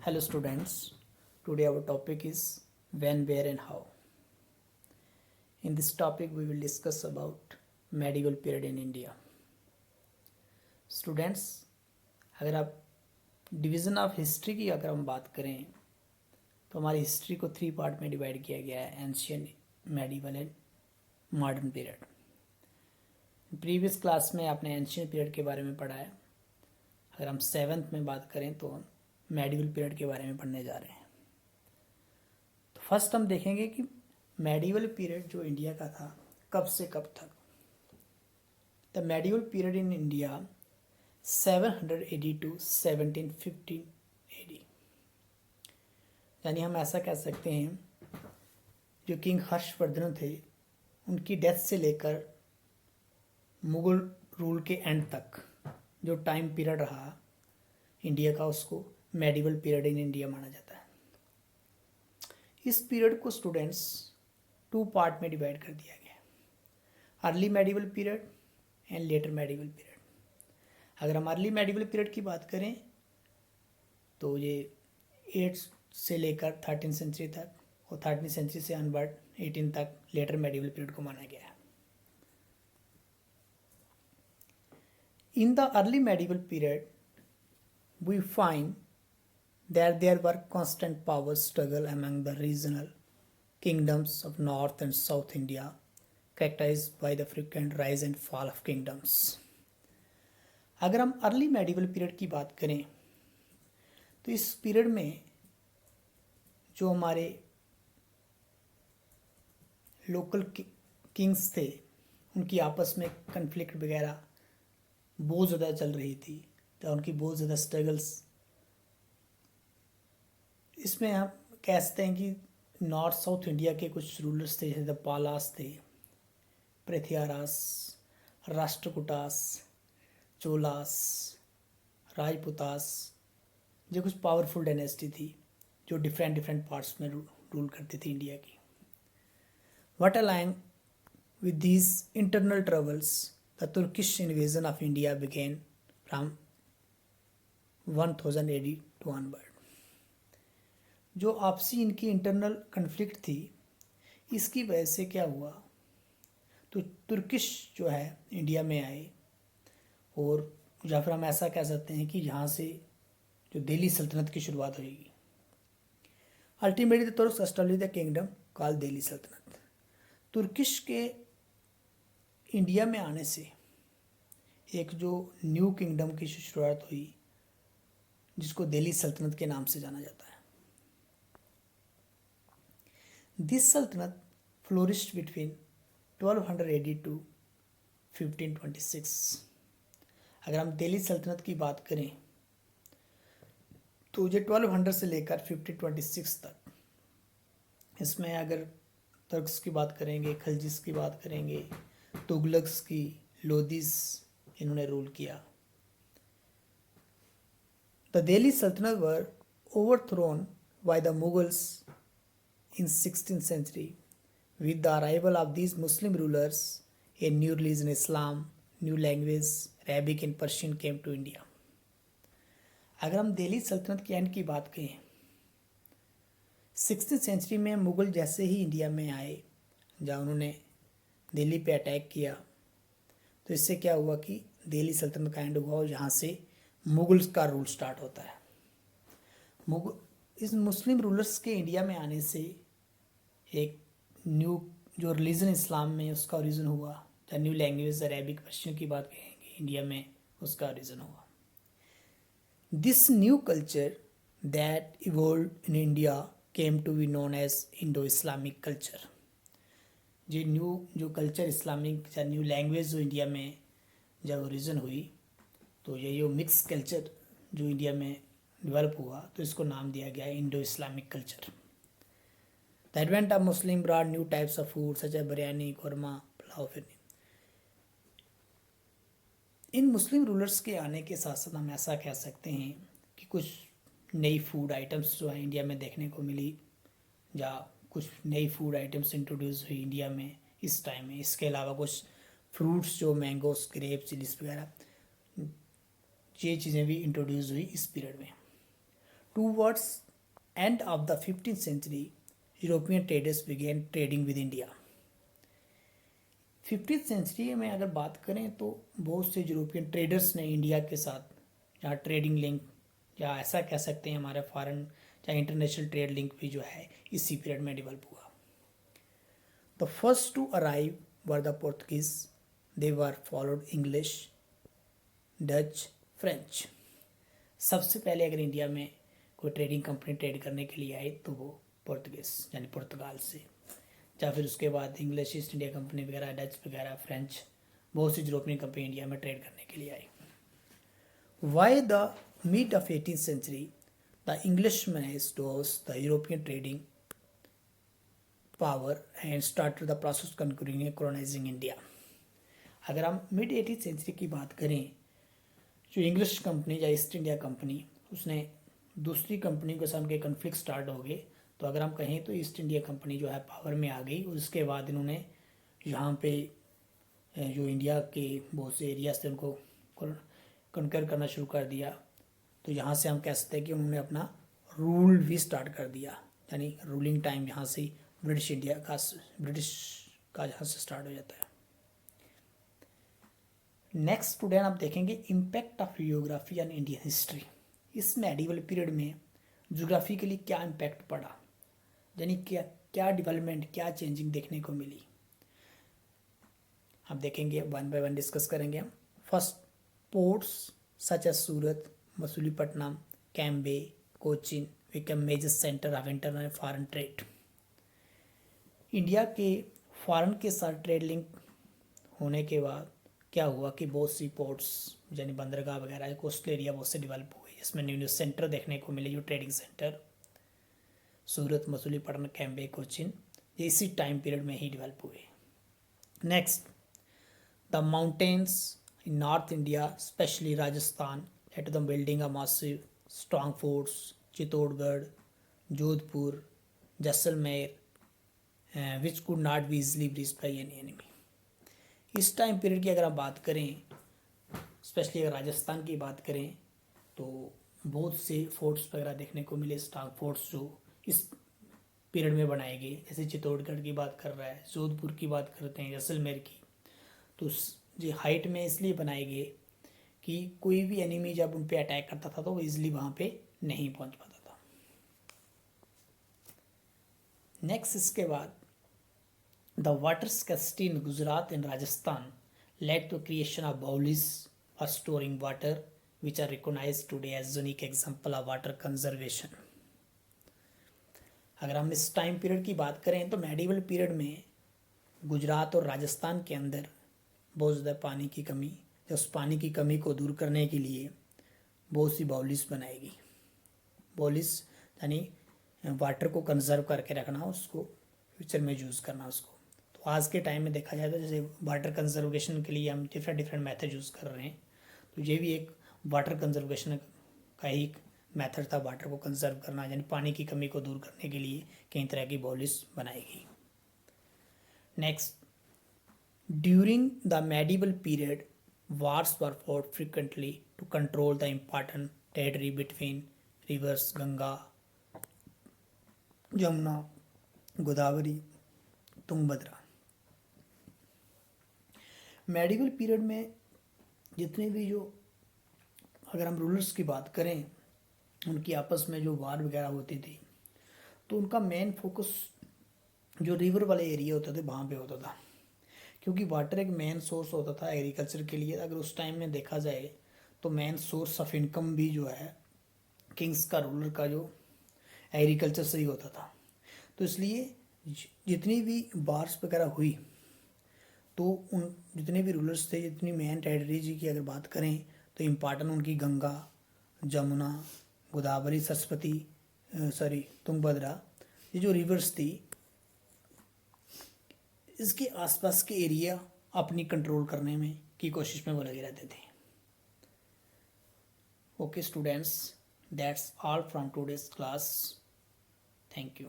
Hello students, today our topic is when, where and how. In this topic we will discuss about medieval period in India. Students, अगर आप division of history की अगर हम बात करें तो हमारी हिस्ट्री को 3 पार्ट में डिवाइड किया गया है, ancient, medieval and modern period. Previous class में आपने एंशियंट पीरियड के बारे में पढ़ा है। अगर हम 7th में बात करें तो हम मेडिवल पीरियड के बारे में पढ़ने जा रहे हैं। तो फर्स्ट हम देखेंगे कि मेडिवल पीरियड जो इंडिया का था कब से कब तक। The medieval period in India 700 AD to 1715 AD, यानी हम ऐसा कह सकते हैं जो किंग हर्षवर्धन थे उनकी डेथ से लेकर मुगल रूल के एंड तक जो टाइम पीरियड रहा इंडिया का, उसको मेडिवल पीरियड इन इंडिया माना जाता है। इस पीरियड को स्टूडेंट्स 2 पार्ट में डिवाइड कर दिया गया है, early medieval period and later medieval period. अगर हम अर्ली मेडिवल पीरियड की बात करें तो ये 8 से लेकर 13 सेंचुरी तक और 13 सेंचुरी से अनवर्ड 18 तक लेटर मेडिवल पीरियड को माना गया है। In the early medieval period, we find that there were constant power struggle among the regional kingdoms of North and South India, characterized by the frequent rise and fall of kingdoms. अगर हम early medieval period की बात करें तो इस period में जो हमारे लोकल किंग्स थे उनकी आपस में कन्फ्लिक्ट वगैरह बहुत ज़्यादा चल रही थी, तो उनकी बहुत ज़्यादा स्ट्रगल्स। इसमें हम कह सकते हैं कि नॉर्थ साउथ इंडिया के कुछ रूलर्स थे, जैसे पालास थे, पृथ्वीरास, राष्ट्रकूटास, चोलास, राजपुतास, जो कुछ पावरफुल डायनेस्टी थी जो डिफरेंट पार्ट्स में रूल करती थी इंडिया की। What allying with these internal troubles the Turkish invasion of India began from 1000 AD to onward. जो आपसी इनकी इंटरनल कन्फ्लिक्ट थी, इसकी वजह से क्या हुआ, तो तुर्किश जो है इंडिया में आए, और या फिर हम ऐसा कह सकते हैं कि यहाँ से जो दिल्ली सल्तनत की शुरुआत होगी। Ultimately the Turks established the kingdom called Delhi सल्तनत। तुर्किश के इंडिया में आने से एक जो न्यू किंगडम की शुरुआत हुई जिसको दिल्ली सल्तनत के नाम से जाना जाता है। दिस सल्तनत फ्लोरिश्ड बिटवीन 1200 AD टू 1526। अगर हम दिल्ली सल्तनत की बात करें तो ये 1200 से लेकर 1526 तक, इसमें अगर तुर्क्स की बात करेंगे, खलजिस की बात करेंगे, तुगलक्स की, लोदीस, इन्होंने रूल किया। The Delhi Sultanate were overthrown by the Mughals in 16th century. With the arrival of these Muslim rulers, a new religion, Islam, new language, Arabic and Persian came to India. अगर हम दिल्ली सल्तनत के एंड की बात करें, 16th century में मुगल जैसे ही इंडिया में आए, जहाँ उन्होंने दिल्ली पे अटैक किया, तो इससे क्या हुआ कि दिल्ली सल्तनत का एंड हुआ और यहाँ से मुगल्स का रूल स्टार्ट होता है। इस मुस्लिम रूलर्स के इंडिया में आने से एक न्यू जो रिलीजन इस्लाम में उसका ओरिजिन हुआ, the new language Arabic Persian की बात करेंगे इंडिया में, उसका ओरिजिन हुआ। This new culture that evolve in India came to be known as Indo Islamic culture. जो न्यू जो कल्चर इस्लामिक या न्यू लैंग्वेज जो इंडिया में जब ओरिजिन हुई, तो ये जो मिक्स कल्चर जो इंडिया में डेवलप हुआ, तो इसको नाम दिया गया Indo Islamic culture. The advent of Muslim broad new types of food such as biryani, korma, pulao. फिर इन मुस्लिम रूलर्स के आने के साथ साथ हम ऐसा कह सकते हैं कि कुछ नई फूड आइटम्स जो है इंडिया में देखने को मिली, या कुछ नई फूड आइटम्स इंट्रोड्यूस हुई इंडिया में इस टाइम में। इसके अलावा कुछ फ्रूट्स जो मैंगोस, ग्रेप्स, चिलीज वगैरह, ये चीज़ें भी इंट्रोड्यूस हुई इस पीरियड में। Towards end of the 15th century, European traders began trading with India. 15th century में अगर बात करें तो बहुत से यूरोपियन ट्रेडर्स ने इंडिया के साथ जहाँ ट्रेडिंग लिंक या ऐसा कह सकते हैं हमारे फॉरेन या इंटरनेशनल ट्रेड लिंक भी जो है इसी पीरियड में डेवलप हुआ. The first to arrive were the Portuguese. They were followed English, Dutch, French. सबसे पहले अगर इंडिया में कोई ट्रेडिंग कंपनी ट्रेड करने के लिए आई तो वो पोर्तुगीज यानी पुर्तगाल से, या फिर उसके बाद इंग्लिश ईस्ट इंडिया कंपनी वगैरह, डच वगैरह, फ्रेंच, बहुत सी यूरोपियन कंपनी इंडिया में ट्रेड करने के लिए आई. By the mid of 18th century the English managed to oust the European trading power and started the process conquering colonising India. अगर हम मिड 18th सेंचुरी की बात करें, जो इंग्लिश कंपनी या ईस्ट इंडिया कंपनी उसने दूसरी कंपनी के साथ के कन्फ्लिक्ट स्टार्ट हो गए. तो अगर हम कहें तो ईस्ट इंडिया कंपनी जो है पावर में आ गई. उसके बाद इन्होंने यहाँ पे जो इंडिया के बहुत से एरिया से उनको कनकर करना शुरू कर दिया. तो यहाँ से हम कह सकते हैं कि उन्होंने अपना रूल भी स्टार्ट कर दिया, यानी रूलिंग टाइम यहाँ से ब्रिटिश का यहाँ से स्टार्ट हो जाता है. नेक्स्ट स्टूडेंट आप देखेंगे impact of geography and Indian history. इस मेडिवल पीरियड में ज्योग्राफी के लिए क्या इम्पैक्ट पड़ा, यानी क्या क्या डेवलपमेंट, क्या चेंजिंग देखने को मिली, आप देखेंगे. वन बाय वन डिस्कस करेंगे हम. First, ports such as Surat, Masulipatnam, Cambay, Cochin become major centre of internal foreign trade. India के फॉरेन के साथ ट्रेड लिंक होने के बाद क्या हुआ कि बहुत सी पोर्ट्स यानी बंदरगाह वगैरह कोस्टल एरिया बहुत से डेवलप हुए, जिसमें न्यू न्यू सेंटर देखने को मिले. जो ट्रेडिंग सेंटर सूरत, मसूलीपट्टनम, कैम्बे, कोचिन, ये इसी टाइम पीरियड में ही डेवलप हुए. Next, the mountains in north India specially Rajasthan led to the building of massive strong forts. Chittorgarh, Jodhpur, Jaisalmer which could not be easily breached by any enemy. इस टाइम पीरियड की अगर आप बात करें, स्पेशली अगर राजस्थान की बात करें, तो बहुत से फोर्ट्स वगैरह देखने को मिले, स्ट्रॉन्ग फोर्ट्स जो इस पीरियड में बनाए गए. जैसे चित्तौड़गढ़ की बात कर रहा है, जोधपुर की बात करते हैं, जैसलमेर की. तो ये हाइट में इसलिए बनाए गए कि कोई भी एनिमी जब उन पे अटैक करता था तो वो इजिली वहाँ पे नहीं पहुँच पाता था. नेक्स्ट, इसके बाद the water scarcity in Gujarat and Rajasthan led to creation of bowls for storing water, which are recognized today as unique example of water conservation. अगर हम इस टाइम पीरियड की बात करें तो मेडिवल पीरियड में गुजरात और राजस्थान के अंदर बहुत ज़्यादा पानी की कमी, तो उस पानी की कमी को दूर करने के लिए बहुत सी बाउलिस बनाई गई. बाउलिस यानी वाटर को कंजर्व करके रखना, उसको फ्यूचर में यूज़ करना उसको. तो आज के टाइम में देखा जाए तो जैसे वाटर कंजर्वेशन के लिए हम डिफरेंट मेथड यूज़ कर रहे हैं, तो ये भी एक वाटर कंजर्वेशन का ही मेथड था, वाटर को कंजर्व करना, यानी पानी की कमी को दूर करने के लिए कई तरह की बाउलिस बनाई गई. Next, during the medieval period wars were fought frequently to control the important territory between rivers Ganga, Yamuna, Godavari, Tungabhadra. Medieval period में जितने भी जो अगर हम रूलर्स की बात करें, उनकी आपस में जो वार वगैरह होती थी, तो उनका मेन फोकस जो रिवर वाले एरिया होते थे वहाँ पे होता था, क्योंकि वाटर एक मेन सोर्स होता था एग्रीकल्चर के लिए. अगर उस टाइम में देखा जाए तो मेन सोर्स ऑफ इनकम भी जो है किंग्स का, रूलर का जो एग्रीकल्चर से ही होता था. तो इसलिए जितनी भी वार्स वगैरह हुई तो उन जितने भी रूलर्स थे, जितनी मेन टेरिटरीज की अगर बात करें तो इम्पॉर्टेंट उनकी गंगा, जमुना, गोदावरी, सरस्वती, तुंगभद्रा, ये जो रिवर्स थी, इसके आसपास के एरिया अपनी कंट्रोल करने में की कोशिश में वो लगे रहते थे. Okay students, that's all from today's class. Thank you.